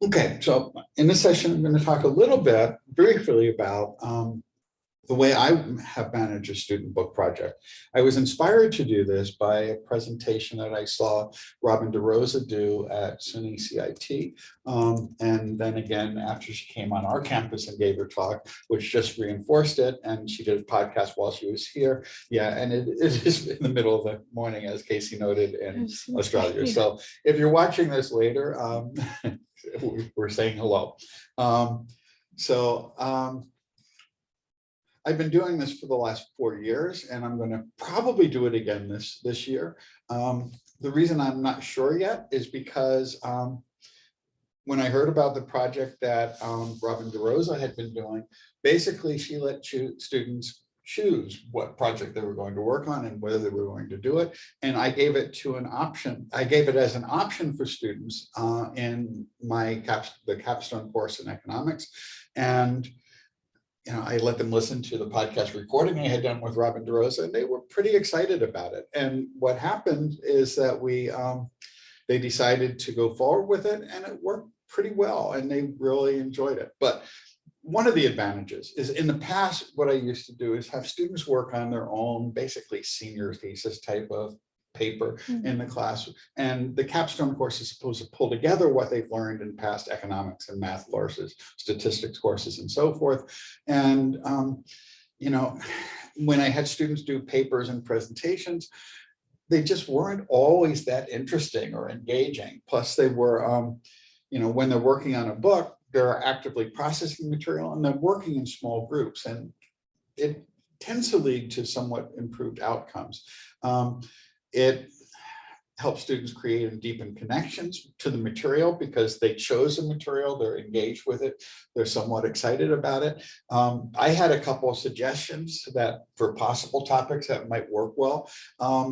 Okay, so in this session, I'm going to talk a little bit briefly about the way I have managed a student book project. I was inspired to do this by a presentation that I saw Robin DeRosa do at SUNY CIT. And then again, after she came on our campus and gave her talk, which just reinforced it. And she did a podcast while she was here. Yeah, and it is in the middle of the morning, as Casey noted, in Australia. So if you're watching this later, we're saying hello. I've been doing this for the last 4 years, and I'm going to probably do it again this year. The reason I'm not sure yet is because when I heard about the project that Robin DeRosa had been doing, basically she let students choose what project they were going to work on and whether they were going to do it. And I gave it to an option. I gave it as an option for students in the capstone course in economics. And I let them listen to the podcast recording I had done with Robin DeRosa, and they were pretty excited about it. And what happened is that they decided to go forward with it, and it worked pretty well, and they really enjoyed it. But one of the advantages is, in the past, what I used to do is have students work on their own, basically senior thesis type of paper in the class. And the capstone course is supposed to pull together what they've learned in past economics and math courses, statistics courses, and so forth. And, when I had students do papers and presentations, they just weren't always that interesting or engaging. Plus they were, when they're working on a book, they're actively processing material and they're working in small groups, and it tends to lead to somewhat improved outcomes. It helps students create and deepen connections to the material because they chose the material, they're engaged with it, they're somewhat excited about it. I had a couple of suggestions that for possible topics that might work well.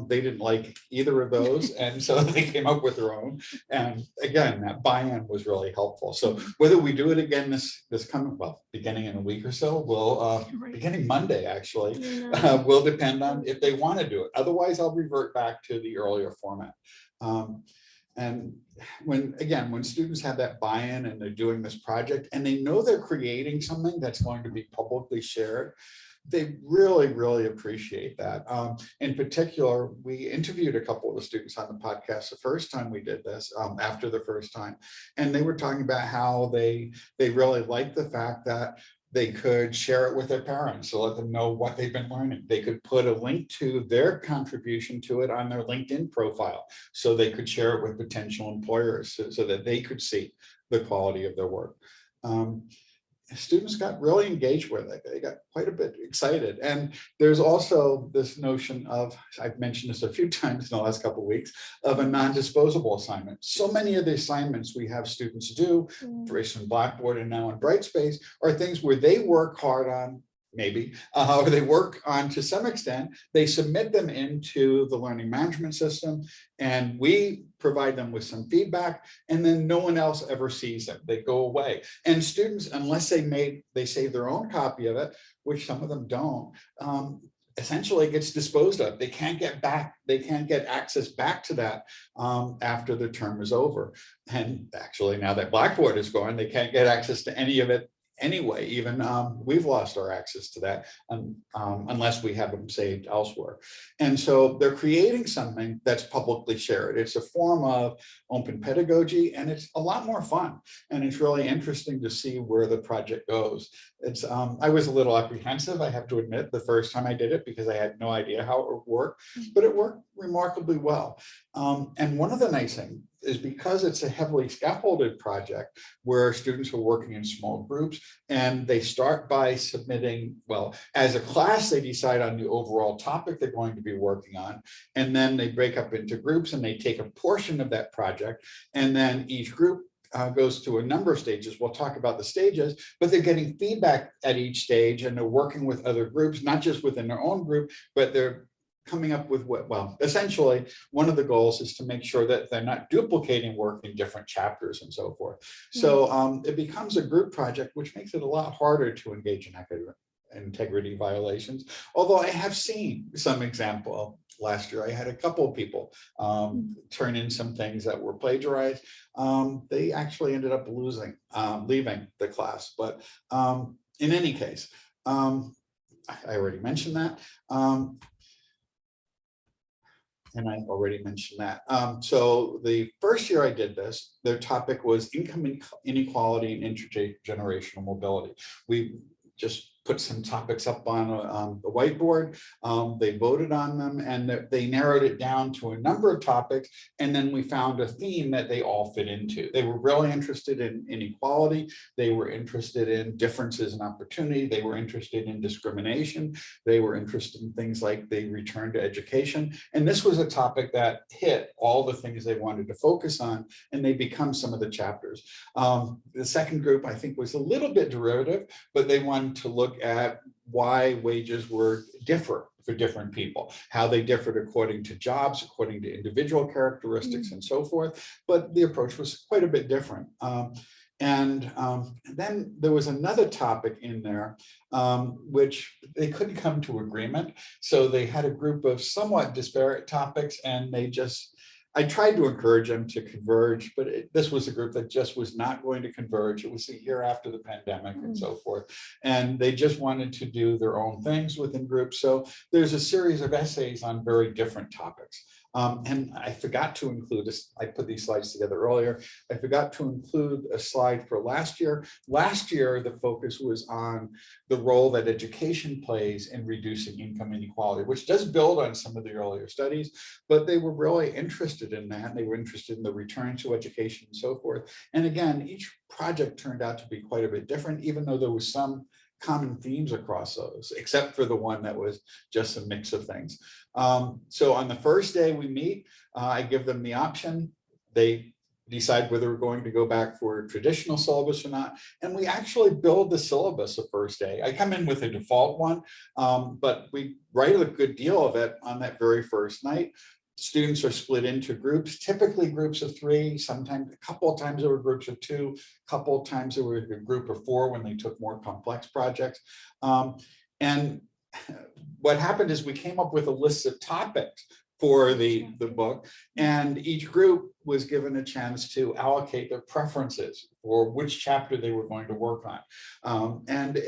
They didn't like either of those, and so they came up with their own. And again, that buy-in was really helpful. So whether we do it again this coming, beginning in a week or so, beginning Monday actually, will depend on if they want to do it. Otherwise, I'll revert back to the earlier format. And when students have that buy-in and they're doing this project and they know they're creating something that's going to be publicly shared, they really, really appreciate that. In particular, we interviewed a couple of the students on the podcast the first time we did this, after the first time, and they were talking about how they really liked the fact that they could share it with their parents to let them know what they've been learning. They could put a link to their contribution to it on their LinkedIn profile, so they could share it with potential employers so that they could see the quality of their work. Students got really engaged with it. They got quite a bit excited. And there's also this notion of, I've mentioned this a few times in the last couple of weeks, of a non-disposable assignment. So many of the assignments we have students do, for instance, Blackboard and now in Brightspace, are things where they work hard on, maybe, or they work on to some extent. They submit them into the learning management system, and we provide them with some feedback, and then no one else ever sees them. They go away. And students, unless they save their own copy of it, which some of them don't, essentially it gets disposed of. They can't get access back to that after the term is over. And actually, now that Blackboard is gone, they can't get access to any of it anyway. Even we've lost our access to that unless we have them saved elsewhere. And so they're creating something that's publicly shared. It's a form of open pedagogy, and it's a lot more fun. And it's really interesting to see where the project goes. It's I was a little apprehensive, I have to admit, the first time I did it, because I had no idea how it would work, but it worked remarkably well. And one of the nice things is, because it's a heavily scaffolded project where students are working in small groups, and they start by submitting, as a class, they decide on the overall topic they're going to be working on, and then they break up into groups and they take a portion of that project, and then each group goes through a number of stages. We'll talk about the stages, but they're getting feedback at each stage, and they're working with other groups, not just within their own group, but they're coming up with essentially one of the goals is to make sure that they're not duplicating work in different chapters and so forth. So it becomes a group project, which makes it a lot harder to engage in academic integrity violations. Although I have seen some example last year I had a couple of people turn in some things that were plagiarized. They actually ended up leaving the class. But in any case, I already mentioned that. And I already mentioned that. So the first year I did this, their topic was income inequality and intergenerational mobility. We just put some topics up on the whiteboard. They voted on them and they narrowed it down to a number of topics. And then we found a theme that they all fit into. They were really interested in inequality. They were interested in differences in opportunity. They were interested in discrimination. They were interested in things like the return to education. And this was a topic that hit all the things they wanted to focus on, and they become some of the chapters. The second group, I think, was a little bit derivative, but they wanted to look at why wages were different for different people, how they differed according to jobs, according to individual characteristics and so forth. But the approach was quite a bit different. And then there was another topic in there, which they couldn't come to agreement. So they had a group of somewhat disparate topics, and I tried to encourage them to converge, but this was a group that just was not going to converge. It was a year after the pandemic and so forth. And they just wanted to do their own things within groups. So there's a series of essays on very different topics. And I forgot to include this. I put these slides together earlier. I forgot to include a slide for last year. Last year, the focus was on the role that education plays in reducing income inequality, which does build on some of the earlier studies, but they were really interested in that. They were interested in the return to education and so forth. And again, each project turned out to be quite a bit different, even though there was some common themes across those, except for the one that was just a mix of things. So on the first day we meet, I give them the option. They decide whether we're going to go back for traditional syllabus or not. And we actually build the syllabus the first day. I come in with a default one, but we write a good deal of it on that very first night. Students are split into groups, typically groups of 3, sometimes a couple of times there were groups of 2, a couple of times there were a group of 4 when they took more complex projects. And what happened is we came up with a list of topics for the book, and each group was given a chance to allocate their preferences for which chapter they were going to work on. And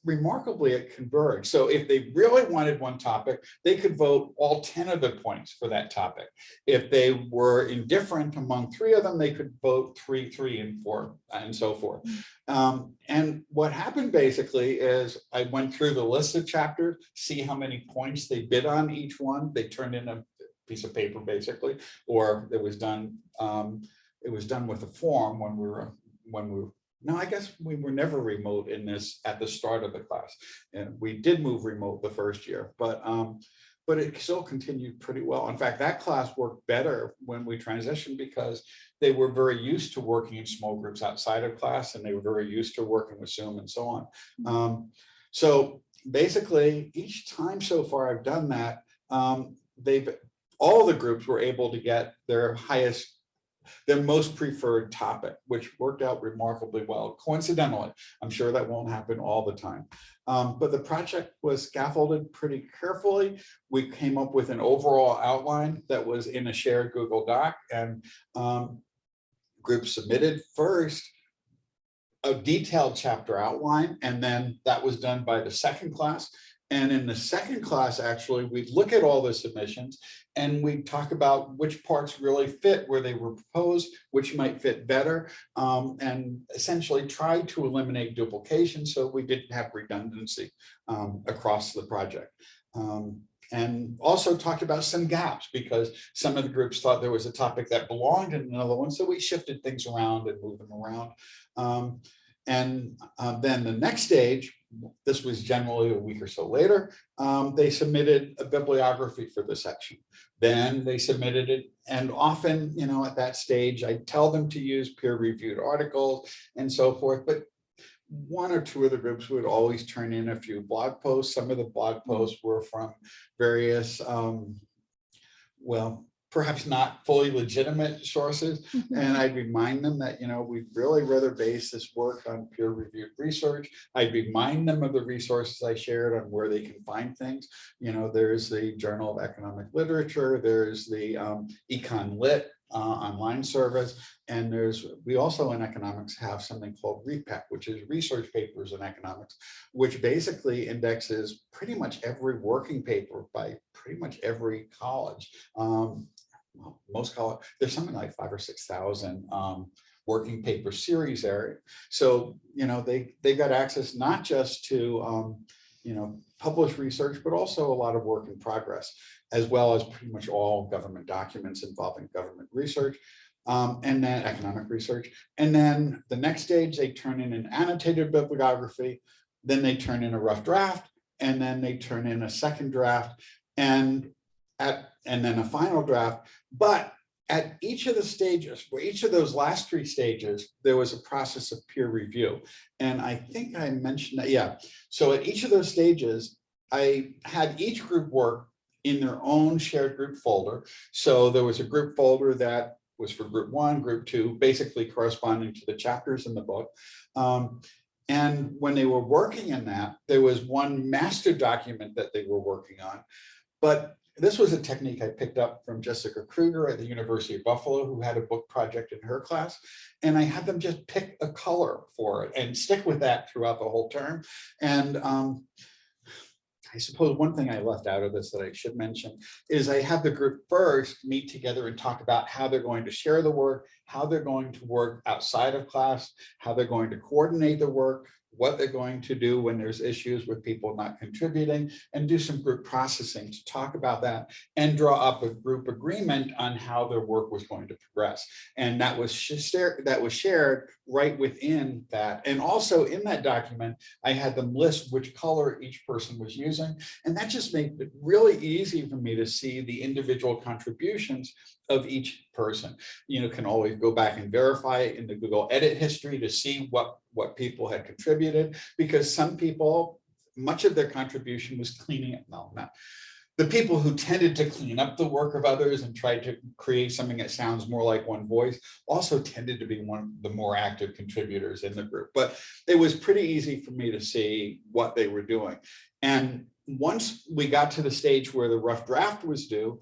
remarkably, it converged. So if they really wanted one topic, they could vote all 10 of the points for that topic. If they were indifferent among 3 of them, they could vote 3, 3, and 4, and so forth. And what happened basically is I went through the list of chapters, see how many points they bid on each one. They turned in a piece of paper basically, or it was done with a form when we were no, I guess we were never remote in this at the start of the class, and we did move remote the first year, but it still continued pretty well. In fact, that class worked better when we transitioned because they were very used to working in small groups outside of class, and they were very used to working with Zoom and so on. So basically, each time so far I've done that, all the groups were able to get their most preferred topic, which worked out remarkably well. Coincidentally, I'm sure that won't happen all the time. But the project was scaffolded pretty carefully. We came up with an overall outline that was in a shared Google Doc, and groups submitted first a detailed chapter outline, and then that was done by the second class. And in the second class, actually, we'd look at all the submissions and we'd talk about which parts really fit where they were proposed, which might fit better, and essentially try to eliminate duplication so we didn't have redundancy across the project. And also talked about some gaps because some of the groups thought there was a topic that belonged in another one. So we shifted things around and moved them around. Then the next stage, this was generally a week or so later, they submitted a bibliography for the section. Then they submitted it, and often, at that stage, I tell them to use peer-reviewed articles and so forth, but 1 or 2 of the groups would always turn in a few blog posts. Some of the blog posts were from various, perhaps not fully legitimate sources. And I'd remind them that, we'd really rather base this work on peer-reviewed research. I'd remind them of the resources I shared on where they can find things. There's the Journal of Economic Literature, there's the Econ Lit online service, and we also in economics have something called REPEC, which is Research Papers in Economics, which basically indexes pretty much every working paper by pretty much every college. Most college, there's something like 5,000 or 6,000 working paper series there. So, they got access not just to, published research, but also a lot of work in progress, as well as pretty much all government documents involving government research, and then economic research. And then the next stage, they turn in an annotated bibliography, then they turn in a rough draft, and then they turn in a second draft, and then a final draft. But at each of the stages, for each of those last three stages, there was a process of peer review. And I think I mentioned that, yeah. So at each of those stages, I had each group work in their own shared group folder. So there was a group folder that was for group 1, group 2, basically corresponding to the chapters in the book. And when they were working in that, there was one master document that they were working on. But this was a technique I picked up from Jessica Kruger at the University of Buffalo, who had a book project in her class. And I had them just pick a color for it and stick with that throughout the whole term. And I suppose one thing I left out of this that I should mention is I have the group first meet together and talk about how they're going to share the work, how they're going to work outside of class, how they're going to coordinate the work, what they're going to do when there's issues with people not contributing, and do some group processing to talk about that and draw up a group agreement on how their work was going to progress. And that was shared right within that. And also in that document, I had them list which color each person was using. And that just made it really easy for me to see the individual contributions of each person. Can always go back and verify it in the Google edit history to see what people had contributed, because some people, much of their contribution was cleaning it. No, not the people who tended to clean up the work of others and tried to create something that sounds more like one voice also tended to be one of the more active contributors in the group. But it was pretty easy for me to see what they were doing. And once we got to the stage where the rough draft was due,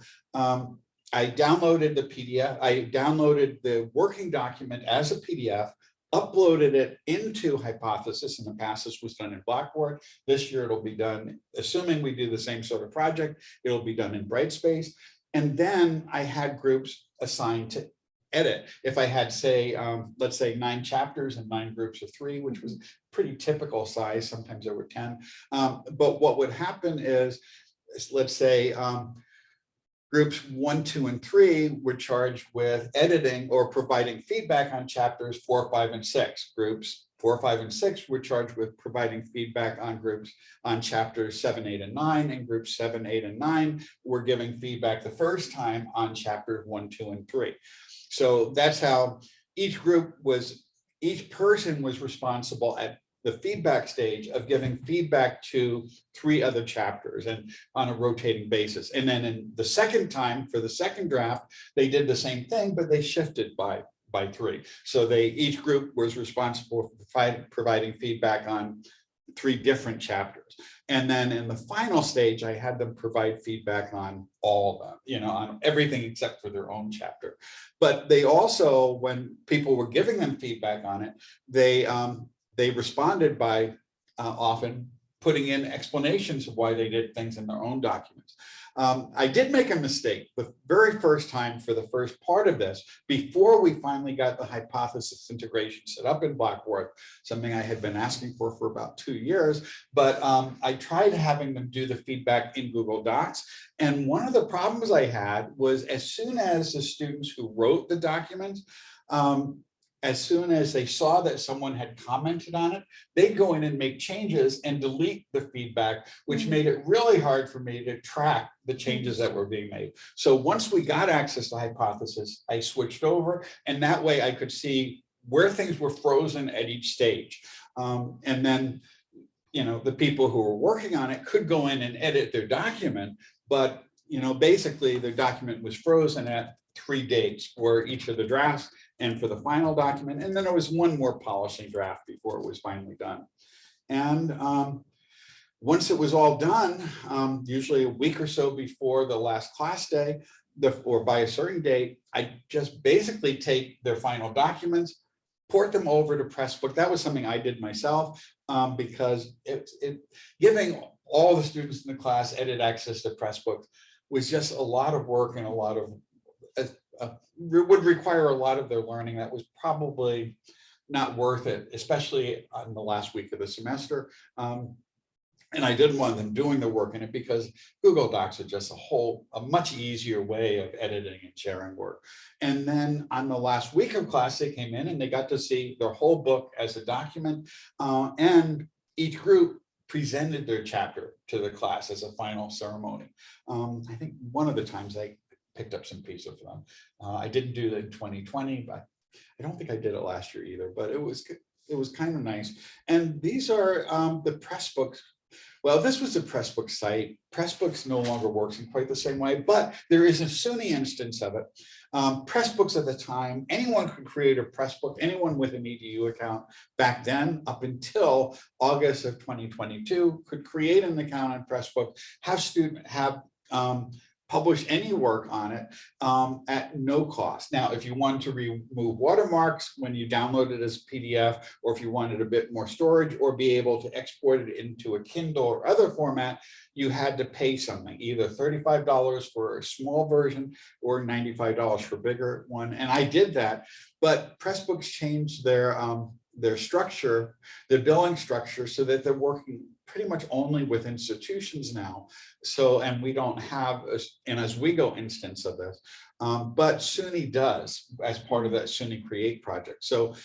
I downloaded the PDF. I downloaded the working document as a PDF, uploaded it into Hypothesis. In the past, this was done in Blackboard. This year, it'll be done, assuming we do the same sort of project, it'll be done in Brightspace. And then I had groups assigned to edit. If I had, say, let's say 9 chapters and 9 groups of 3, which was pretty typical size, sometimes there were 10. But what would happen is, let's say, groups 1, 2, and 3 were charged with editing or providing feedback on chapters 4, 5, and 6. Groups 4, 5, and 6 were charged with providing feedback on chapters 7, 8, and 9, and groups 7, 8, and 9 were giving feedback the first time on chapters 1, 2, and 3. So that's how each person was responsible at the feedback stage of giving feedback to 3 other chapters and on a rotating basis. And then in the second time, for the second draft, they did the same thing, but they shifted by 3. So each group was responsible for providing feedback on 3 different chapters. And then in the final stage, I had them provide feedback on all of them, on everything except for their own chapter. But they also, when people were giving them feedback on it, they responded by often putting in explanations of why they did things in their own documents. I did make a mistake the very first time for the first part of this, before we finally got the Hypothesis integration set up in Blackboard, something I had been asking for about 2 years. But I tried having them do the feedback in Google Docs. And one of the problems I had was, as soon as the students who wrote the documents, as soon as they saw that someone had commented on it, they'd go in and make changes and delete the feedback, which made it really hard for me to track the changes that were being made. So once we got access to Hypothesis, I switched over, and that way I could see where things were frozen at each stage. And then, the people who were working on it could go in and edit their document, but basically the document was frozen at 3 dates for each of the drafts and for the final document. And then there was one more polishing draft before it was finally done. And once it was all done, usually a week or so before the last class day, or by a certain date, I just basically take their final documents, port them over to Pressbook. That was something I did myself, because giving all the students in the class edit access to Pressbooks was just a lot of work and a lot of would require a lot of their learning. That was probably not worth it, especially on the last week of the semester. And I didn't want them doing the work in it because Google Docs are just a much easier way of editing and sharing work. And then on the last week of class, they came in and they got to see their whole book as a document, and each group presented their chapter to the class as a final ceremony. I think one of the times I picked up some pieces of them. I didn't do that in 2020, but I don't think I did it last year either, but it was kind of nice. And these are the Pressbooks. Well, this was a Pressbooks site. Pressbooks no longer works in quite the same way, but there is a SUNY instance of it. Pressbooks at the time, anyone could create a Pressbook, anyone with an EDU account back then, up until August of 2022, could create an account on Pressbook, have publish any work on it at no cost. Now, if you wanted to remove watermarks when you download it as PDF, or if you wanted a bit more storage or be able to export it into a Kindle or other format, you had to pay something, either $35 for a small version or $95 for a bigger one. And I did that, but Pressbooks changed their structure, their billing structure, so that they're working pretty much only with institutions now. So, and we don't have an Oswego instance of this, but SUNY does as part of that SUNY Create project. So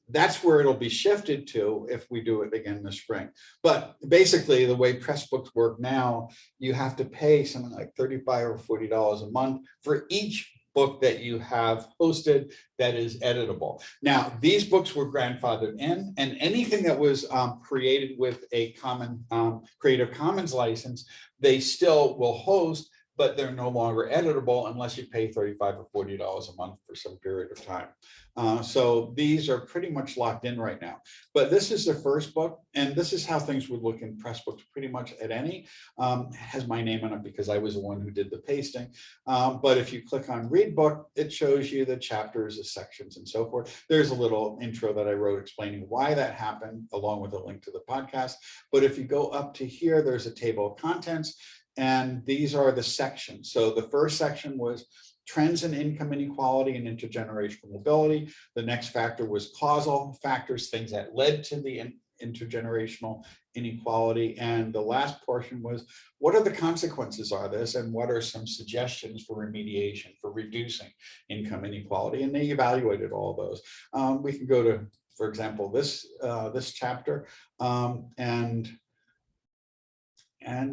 that's where it'll be shifted to if we do it again this spring. But basically the way Pressbooks work now, you have to pay something like $35 or $40 a month for each book that you have hosted that is editable. Now, these books were grandfathered in, and anything that was created with a common Creative Commons license, they still will host, but they're no longer editable unless you pay $35 or $40 a month for some period of time. So these are pretty much locked in right now. But this is the first book, and this is how things would look in Pressbooks pretty much at any. It has my name on it because I was the one who did the pasting. But if you click on Read Book, it shows you the chapters, the sections, and so forth. There's a little intro that I wrote explaining why that happened, along with a link to the podcast. But if you go up to here, there's a table of contents. And these are the sections. So the first section was trends in income inequality and intergenerational mobility. The next factor was causal factors, things that led to the intergenerational inequality. And the last portion was, what are the consequences of this, and what are some suggestions for remediation, for reducing income inequality? And they evaluated all those. We can go to, for example, this chapter, and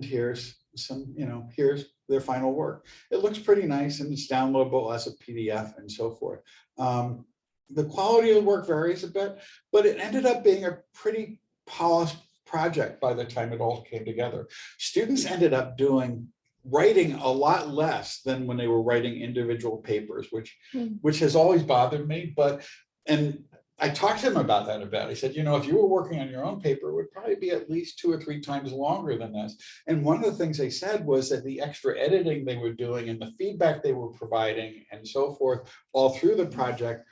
here's some, here's their final work. It looks pretty nice and it's downloadable as a PDF and so forth. The quality of the work varies a bit, but it ended up being a pretty polished project by the time it all came together. Students ended up writing a lot less than when they were writing individual papers, which has always bothered me. And I talked to him about that a bit. I said, if you were working on your own paper, it would probably be at least 2 or 3 times longer than this. And one of the things they said was that the extra editing they were doing and the feedback they were providing and so forth all through the project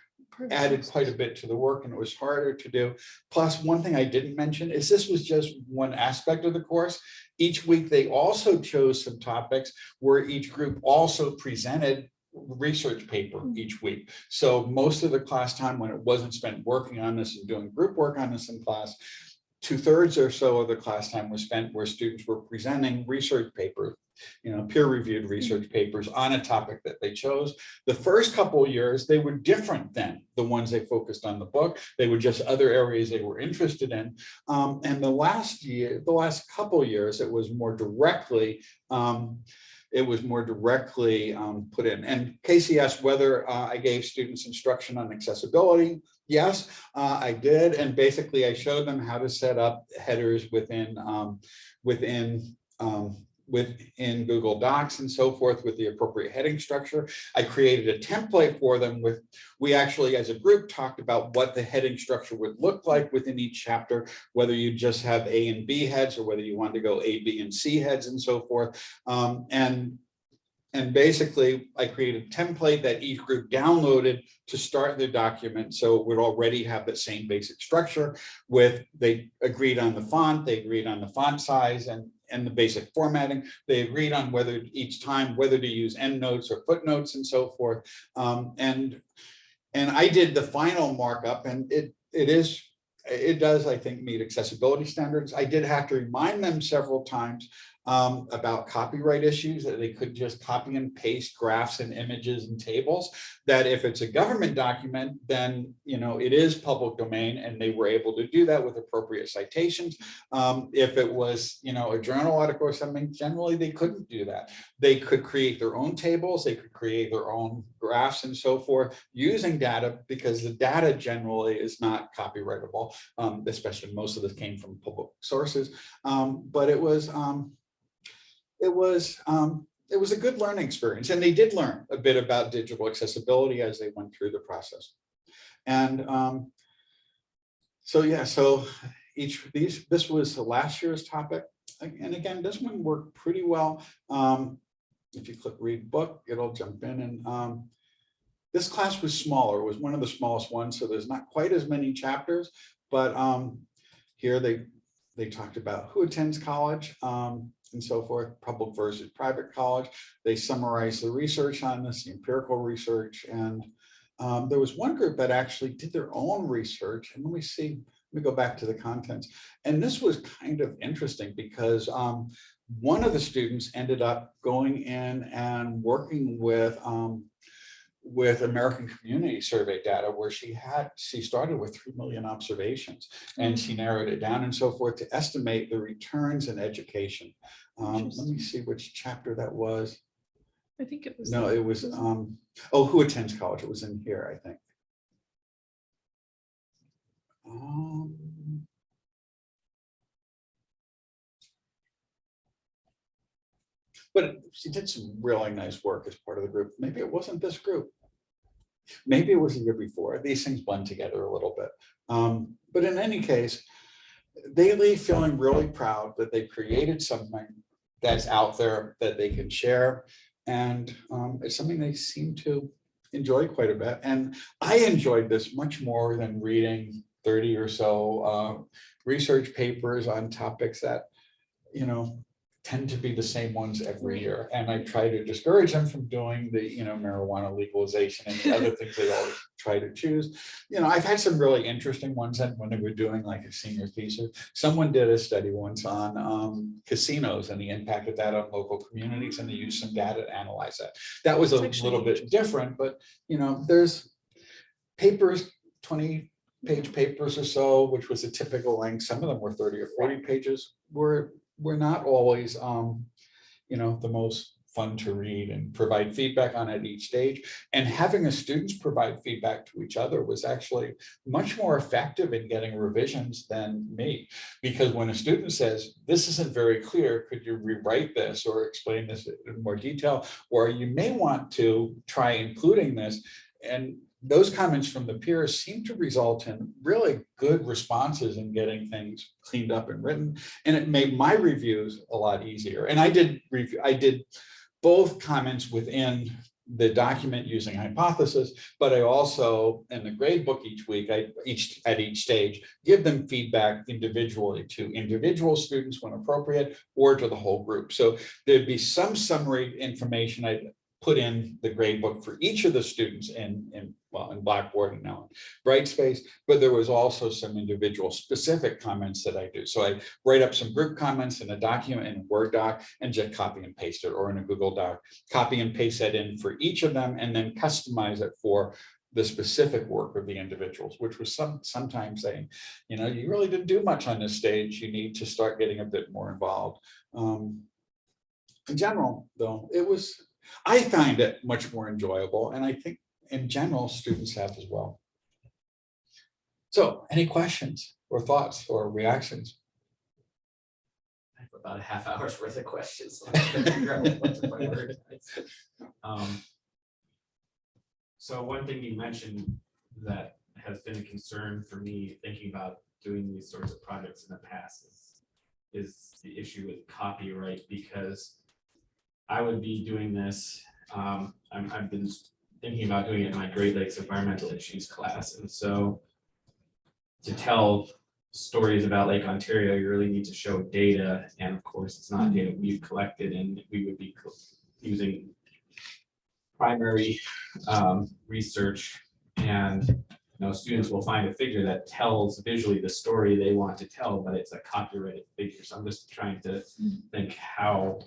added quite a bit to the work, and it was harder to do. Plus, one thing I didn't mention is this was just one aspect of the course. Each week, they also chose some topics where each group also presented research paper each week. So most of the class time, when it wasn't spent working on this and doing group work on this in class, 2/3 or so of the class time was spent where students were presenting research papers, peer-reviewed research papers on a topic that they chose. The first couple of years, they were different than the ones they focused on the book. They were just other areas they were interested in. And the last couple of years, it was more directly put in. And Casey asked whether I gave students instruction on accessibility. Yes, I did. And basically I showed them how to set up headers within within Google Docs and so forth with the appropriate heading structure. I created a template for them with, we actually as a group talked about what the heading structure would look like within each chapter, whether you just have A and B heads or whether you want to go A, B, and C heads and so forth. And basically, I created a template that each group downloaded to start the document. So it would already have the same basic structure with, they agreed on the font, they agreed on the font size and the basic formatting. They agreed on whether each time, whether to use endnotes or footnotes and so forth. And I did the final markup, and it does, I think, meet accessibility standards. I did have to remind them several times about copyright issues, that they could just copy and paste graphs and images and tables, that if it's a government document, then it is public domain, and they were able to do that with appropriate citations. If it was a journal article or something, generally they couldn't do that. They could create their own tables, they could create their own graphs and so forth using data, because the data generally is not copyrightable, especially most of this came from public sources. But it was a good learning experience, and they did learn a bit about digital accessibility as they went through the process. And so this was last year's topic, and again, this one worked pretty well. If you click read book, it'll jump in, and this class was smaller. It was one of the smallest ones, so there's not quite as many chapters, but here they talked about who attends college, and so forth, public versus private college. They summarized the research on this, the empirical research, and there was one group that actually did their own research. And let me go back to the contents. And this was kind of interesting because one of the students ended up going in and working with American Community Survey data, where she started with 3 million observations, and she narrowed it down and so forth to estimate the returns in education. Let me see which chapter that was. I think it was. No, it was, who attends college? It was in here, I think. But she did some really nice work as part of the group. Maybe it wasn't this group. Maybe it was the year before. These things blend together a little bit. But in any case, they leave feeling really proud that they created something that's out there that they can share. And it's something they seem to enjoy quite a bit. And I enjoyed this much more than reading 30 or so research papers on topics that, tend to be the same ones every year. And I try to discourage them from doing the, marijuana legalization and the other things they always try to choose. I've had some really interesting ones, and when they were doing like a senior thesis, someone did a study once on casinos and the impact of that on local communities, and they used some data to analyze that. That was a little bit different, but there's papers, 20-page papers or so, which was a typical length. Some of them were 30 or 40 pages, were not always, the most fun to read and provide feedback on at each stage. And having the students provide feedback to each other was actually much more effective in getting revisions than me. Because when a student says, this isn't very clear, could you rewrite this or explain this in more detail? Or you may want to try including this. And those comments from the peers seem to result in really good responses in getting things cleaned up and written. And it made my reviews a lot easier. And I did both comments within the document using hypothesis, but I also, in the grade book each week, at each stage, give them feedback individually to individual students when appropriate, or to the whole group. So there'd be some summary information I'd put in the grade book for each of the students in Blackboard and now in Brightspace, but there was also some individual specific comments that I do. So I write up some group comments in a document, in a Word doc, and just copy and paste it, or in a Google Doc, copy and paste that in for each of them, and then customize it for the specific work of the individuals, which was sometimes saying, you really didn't do much on this stage. You need to start getting a bit more involved. In general, though, I find it much more enjoyable, and I think in general students have as well. So any questions or thoughts or reactions? about a half hour's worth of questions. So I have to figure out what to prioritize. So one thing you mentioned that has been a concern for me thinking about doing these sorts of projects in the past is the issue with copyright, because I would be doing this. I've been thinking about doing it in my Great Lakes environmental issues class, and so to tell stories about Lake Ontario, you really need to show data, and of course, it's not data we've collected, and we would be using primary research, and students will find a figure that tells visually the story they want to tell, but it's a copyrighted figure. So I'm just trying to think how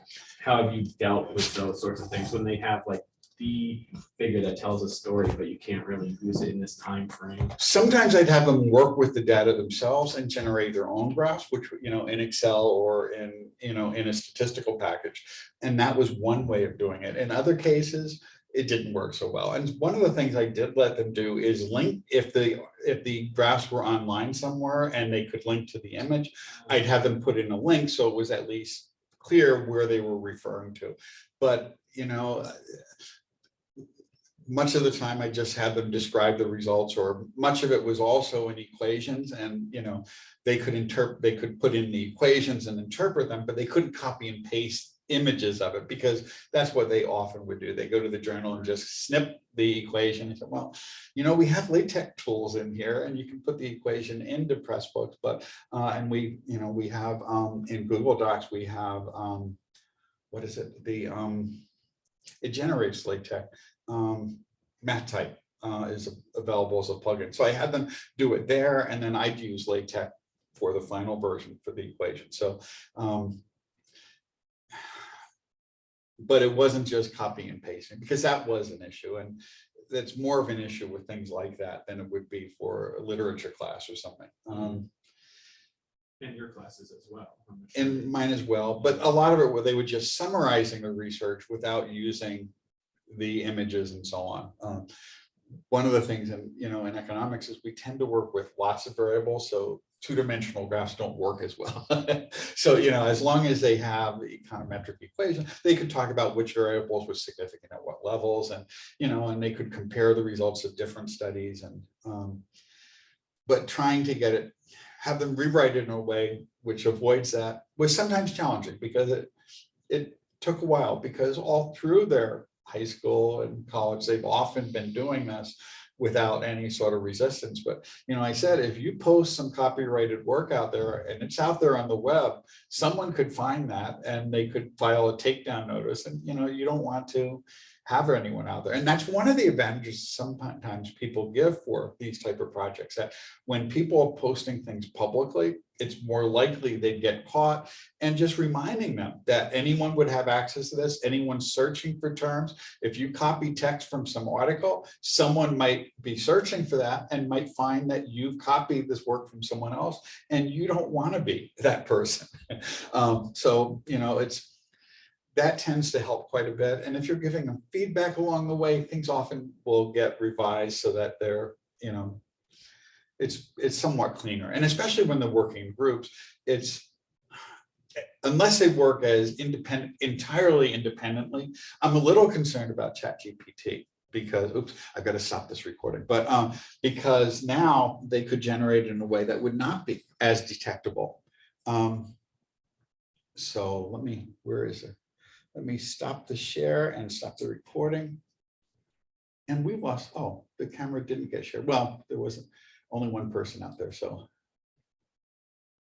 have you dealt with those sorts of things when they have like the figure that tells a story, but you can't really use it in this time frame. Sometimes I'd have them work with the data themselves and generate their own graphs, which in Excel or in in a statistical package, and that was one way of doing it. In other cases, it didn't work so well. And one of the things I did let them do is link, if the graphs were online somewhere and they could link to the image, I'd have them put in a link so it was at least clear where they were referring to. But much of the time I just had them describe the results, or much of it was also in equations, and they could put in the equations and interpret them, but they couldn't copy and paste images of it, because that's what they often would do. They go to the journal and just snip the equation and say, well, we have LaTeX tools in here and you can put the equation into Pressbooks, but and we have in Google Docs we have what is it, it generates LaTeX. MathType is available as a plugin, so I had them do it there, and then I'd use LaTeX for the final version for the equation. So but it wasn't just copying and pasting, because that was an issue, and that's more of an issue with things like that than it would be for a literature class or something. In your classes as well. In mine as well, but a lot of it where they were just summarizing the research without using the images and so on. One of the things in economics is we tend to work with lots of variables, so two-dimensional graphs don't work as well. So as long as they have the econometric equation, they could talk about which variables were significant at what levels, and and they could compare the results of different studies, and but trying to have them rewrite it in a way which avoids that was sometimes challenging, because it took a while, because all through their high school and college they've often been doing this without any sort of resistance. But I said, if you post some copyrighted work out there and it's out there on the web, someone could find that and they could file a takedown notice, and you don't want to have anyone out there. And that's one of the advantages sometimes people give for these type of projects, that when people are posting things publicly, it's more likely they'd get caught, and just reminding them that anyone would have access to this, anyone searching for terms. If you copy text from some article, someone might be searching for that and might find that you've copied this work from someone else, and you don't want to be that person. So that tends to help quite a bit. And if you're giving them feedback along the way, things often will get revised so that they're, it's somewhat cleaner. And especially when they're working in groups, unless they work as entirely independently, I'm a little concerned about ChatGPT, because, oops, I've got to stop this recording, but because now they could generate it in a way that would not be as detectable. So where is it? Let me stop the share and stop the recording. And we lost, the camera didn't get shared. Well, there wasn't only one person out there, so